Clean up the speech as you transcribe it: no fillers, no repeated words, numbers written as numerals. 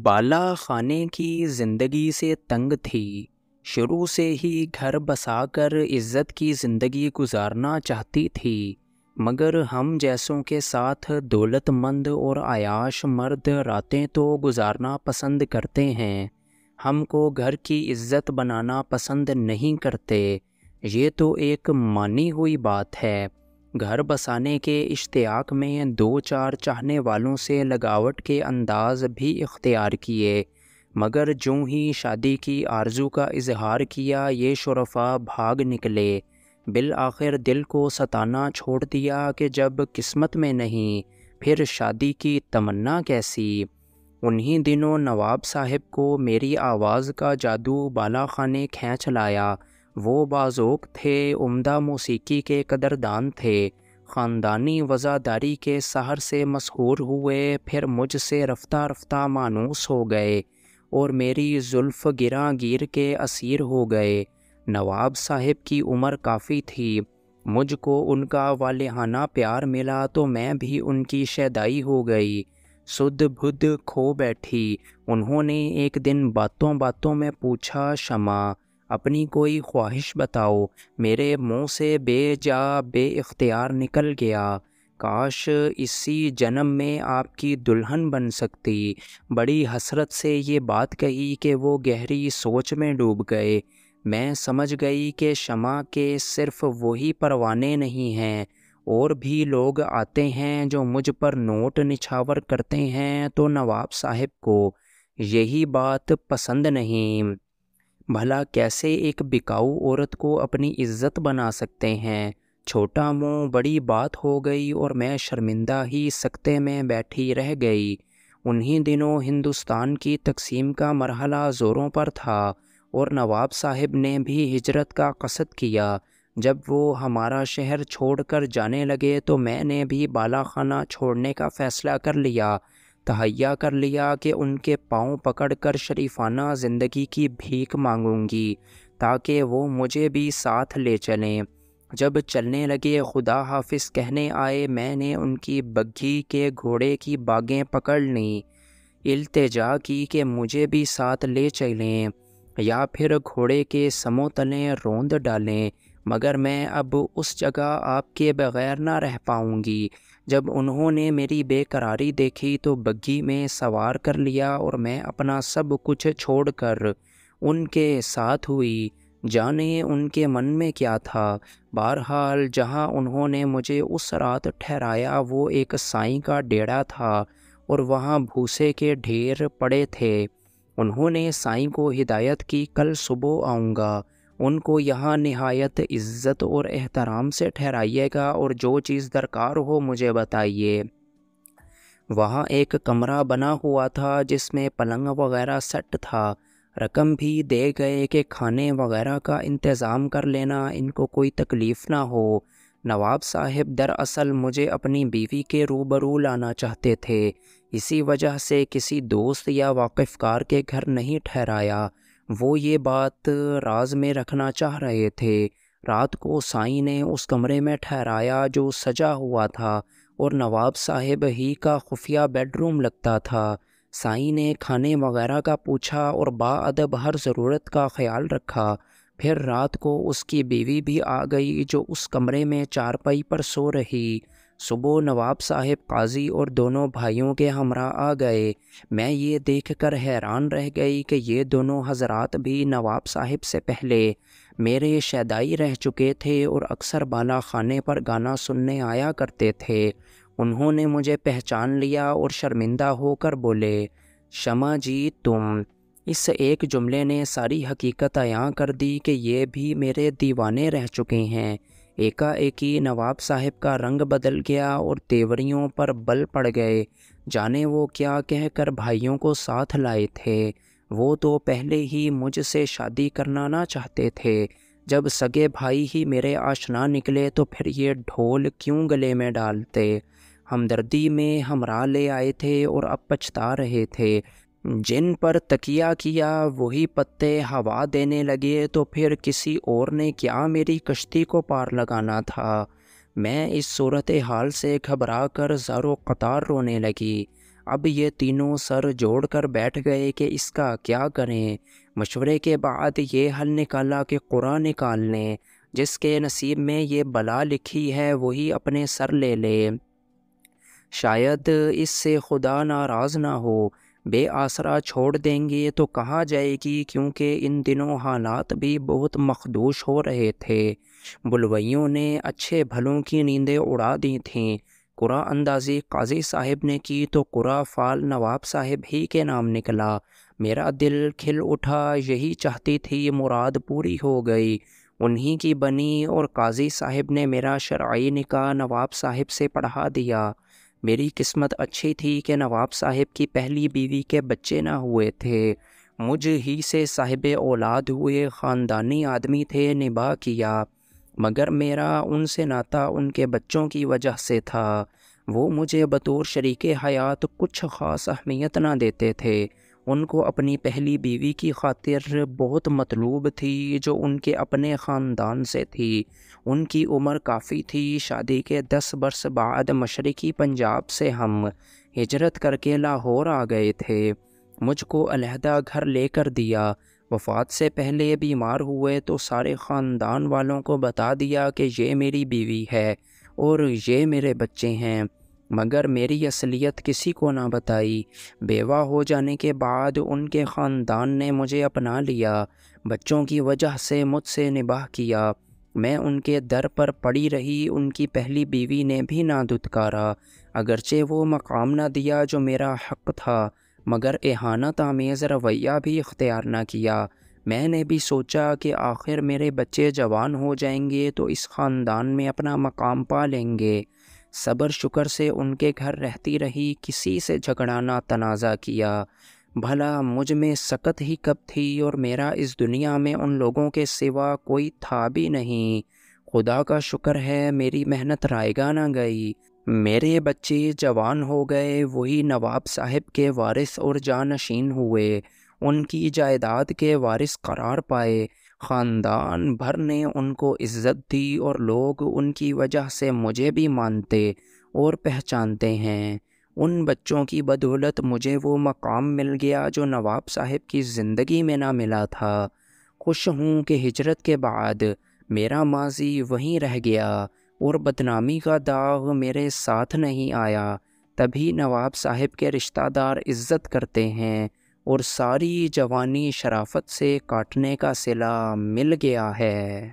بالا خانے کی زندگی سے تنگ تھی۔ شروع سے ہی گھر بسا کر عزت کی زندگی گزارنا چاہتی تھی، مگر ہم جیسوں کے ساتھ دولت مند اور عیاش مرد راتیں تو گزارنا پسند کرتے ہیں، ہم کو گھر کی عزت بنانا پسند نہیں کرتے۔ یہ تو ایک مانی ہوئی بات ہے۔ گھر بسانے کے اشتیاق میں دو چار چاہنے والوں سے لگاوٹ کے انداز بھی اختیار کیے، مگر جوں ہی شادی کی آرزو کا اظہار کیا یہ شرفاء بھاگ نکلے۔ بالآخر دل کو ستانا چھوڑ دیا کہ جب قسمت میں نہیں پھر شادی کی تمنا کیسی۔ انہی دنوں نواب صاحب کو میری آواز کا جادو بالا خانے کھینچ لایا۔ وہ باذوق تھے، عمدہ موسیقی کے قدردان تھے، خاندانی وزاداری کے سحر سے مسحور ہوئے، پھر مجھ سے رفتہ رفتہ مانوس ہو گئے اور میری زلف گراں گیر کے اسیر ہو گئے۔ نواب صاحب کی عمر کافی تھی، مجھ کو ان کا والہانہ پیار ملا تو میں بھی ان کی شیدائی ہو گئی، سدھ بدھ کھو بیٹھی۔ انہوں نے ایک دن باتوں باتوں میں پوچھا، شمع اپنی کوئی خواہش بتاؤ۔ میرے منہ سے بے جا بے اختیار نکل گیا، کاش اسی جنم میں آپ کی دلہن بن سکتی۔ بڑی حسرت سے یہ بات کہی کہ وہ گہری سوچ میں ڈوب گئے۔ میں سمجھ گئی کہ شمع کے صرف وہی پروانے نہیں ہیں، اور بھی لوگ آتے ہیں جو مجھ پر نوٹ نچھاور کرتے ہیں، تو نواب صاحب کو یہی بات پسند نہیں۔ بھلا کیسے ایک بکاؤ عورت کو اپنی عزت بنا سکتے ہیں؟ چھوٹا منہ بڑی بات ہو گئی اور میں شرمندہ ہی سکتے میں بیٹھی رہ گئی۔ انہی دنوں ہندوستان کی تقسیم کا مرحلہ زوروں پر تھا اور نواب صاحب نے بھی ہجرت کا قصد کیا۔ جب وہ ہمارا شہر چھوڑ کر جانے لگے تو میں نے بھی بالا خانہ چھوڑنے کا فیصلہ کر لیا، تہیا کر لیا کہ ان کے پاؤں پکڑ کر شریفانہ زندگی کی بھیک مانگوں گی تاکہ وہ مجھے بھی ساتھ لے چلیں۔ جب چلنے لگے خدا حافظ کہنے آئے، میں نے ان کی بگھی کے گھوڑے کی باگیں پکڑ لیں، التجا کی کہ مجھے بھی ساتھ لے چلیں یا پھر گھوڑے کے سموں تلے روند ڈالیں، مگر میں اب اس جگہ آپ کے بغیر نہ رہ پاؤں گی۔ جب انہوں نے میری بے قراری دیکھی تو بگھی میں سوار کر لیا اور میں اپنا سب کچھ چھوڑ کر ان کے ساتھ ہوئی۔ جانے ان کے من میں کیا تھا، بہرحال جہاں انہوں نے مجھے اس رات ٹھہرایا وہ ایک سائیں کا ڈیرا تھا اور وہاں بھوسے کے ڈھیر پڑے تھے۔ انہوں نے سائیں کو ہدایت کی، کل صبح آؤں گا، ان کو یہاں نہایت عزت اور احترام سے ٹھہرائیے گا اور جو چیز درکار ہو مجھے بتائیے۔ وہاں ایک کمرہ بنا ہوا تھا جس میں پلنگ وغیرہ سیٹ تھا، رقم بھی دے گئے کہ کھانے وغیرہ کا انتظام کر لینا، ان کو کوئی تکلیف نہ ہو۔ نواب صاحب دراصل مجھے اپنی بیوی کے روبرو لانا چاہتے تھے، اسی وجہ سے کسی دوست یا واقف کار کے گھر نہیں ٹھہرایا۔ وہ یہ بات راز میں رکھنا چاہ رہے تھے۔ رات کو سائیں نے اس کمرے میں ٹھہرایا جو سجا ہوا تھا اور نواب صاحب ہی کا خفیہ بیڈ روم لگتا تھا۔ سائیں نے کھانے وغیرہ کا پوچھا اور باادب ہر ضرورت کا خیال رکھا۔ پھر رات کو اس کی بیوی بھی آ گئی جو اس کمرے میں چارپائی پر سو رہی۔ صبح نواب صاحب قاضی اور دونوں بھائیوں کے ہمراہ آ گئے۔ میں یہ دیکھ کر حیران رہ گئی کہ یہ دونوں حضرات بھی نواب صاحب سے پہلے میرے شیدائی رہ چکے تھے اور اکثر بالا خانے پر گانا سننے آیا کرتے تھے۔ انہوں نے مجھے پہچان لیا اور شرمندہ ہو کر بولے، شمع جی تم؟ اس ایک جملے نے ساری حقیقت عیاں کر دی کہ یہ بھی میرے دیوانے رہ چکے ہیں۔ ایکا ایکی نواب صاحب کا رنگ بدل گیا اور تیوریوں پر بل پڑ گئے۔ جانے وہ کیا کہہ کر بھائیوں کو ساتھ لائے تھے، وہ تو پہلے ہی مجھ سے شادی کرنا نہ چاہتے تھے۔ جب سگے بھائی ہی میرے آشنا نکلے تو پھر یہ ڈھول کیوں گلے میں ڈالتے؟ ہمدردی میں ہمراہ لے آئے تھے اور اب پچھتا رہے تھے۔ جن پر تکیہ کیا وہی پتے ہوا دینے لگے تو پھر کسی اور نے کیا میری کشتی کو پار لگانا تھا؟ میں اس صورتحال سے گھبرا کر زار و قطار رونے لگی۔ اب یہ تینوں سر جوڑ کر بیٹھ گئے کہ اس کا کیا کریں۔ مشورے کے بعد یہ حل نکالا کہ قرآن نکال لیں، جس کے نصیب میں یہ بلا لکھی ہے وہی اپنے سر لے لے، شاید اس سے خدا ناراض نہ ہو۔ بے آسرا چھوڑ دیں گے تو کہاں جائے گی، کیونکہ ان دنوں حالات بھی بہت مخدوش ہو رہے تھے۔ بلویوں نے اچھے بھلوں کی نیندیں اڑا دی تھیں۔ قرعہ اندازی قاضی صاحب نے کی تو قرعہ فال نواب صاحب ہی کے نام نکلا۔ میرا دل کھل اٹھا، یہی چاہتی تھی، مراد پوری ہو گئی، انہی کی بنی، اور قاضی صاحب نے میرا شرعی نکاح نواب صاحب سے پڑھا دیا۔ میری قسمت اچھی تھی کہ نواب صاحب کی پہلی بیوی کے بچے نہ ہوئے تھے، مجھ ہی سے صاحب اولاد ہوئے، خاندانی آدمی تھے، نباہ کیا، مگر میرا ان سے ناتا ان کے بچوں کی وجہ سے تھا۔ وہ مجھے بطور شریک حیات کچھ خاص اہمیت نہ دیتے تھے، ان کو اپنی پہلی بیوی کی خاطر بہت مطلوب تھی جو ان کے اپنے خاندان سے تھی۔ ان کی عمر کافی تھی، شادی کے 10 برس بعد مشرقی پنجاب سے ہم ہجرت کر کے لاہور آ گئے تھے۔ مجھ کو علیحدہ گھر لے کر دیا۔ وفات سے پہلے بیمار ہوئے تو سارے خاندان والوں کو بتا دیا کہ یہ میری بیوی ہے اور یہ میرے بچے ہیں، مگر میری اصلیت کسی کو نہ بتائی۔ بیوہ ہو جانے کے بعد ان کے خاندان نے مجھے اپنا لیا، بچوں کی وجہ سے مجھ سے نباہ کیا۔ میں ان کے در پر پڑی رہی، ان کی پہلی بیوی نے بھی نہ دھتکارا، اگرچہ وہ مقام نہ دیا جو میرا حق تھا، مگر اہانت آمیز رویہ بھی اختیار نہ کیا۔ میں نے بھی سوچا کہ آخر میرے بچے جوان ہو جائیں گے تو اس خاندان میں اپنا مقام پا لیں گے۔ صبر شکر سے ان کے گھر رہتی رہی، کسی سے جھگڑا نہ تنازع کیا۔ بھلا مجھ میں سکت ہی کب تھی، اور میرا اس دنیا میں ان لوگوں کے سوا کوئی تھا بھی نہیں۔ خدا کا شکر ہے میری محنت رائگاں نہ گئی، میرے بچے جوان ہو گئے، وہی نواب صاحب کے وارث اور جانشین ہوئے، ان کی جائیداد کے وارث قرار پائے، خاندان بھر نے ان کو عزت دی، اور لوگ ان کی وجہ سے مجھے بھی مانتے اور پہچانتے ہیں۔ ان بچوں کی بدولت مجھے وہ مقام مل گیا جو نواب صاحب کی زندگی میں نہ ملا تھا۔ خوش ہوں کہ ہجرت کے بعد میرا ماضی وہیں رہ گیا اور بدنامی کا داغ میرے ساتھ نہیں آیا۔ تبھی نواب صاحب کے رشتہ دار عزت کرتے ہیں، اور ساری جوانی شرافت سے کاٹنے کا صلہ مل گیا ہے۔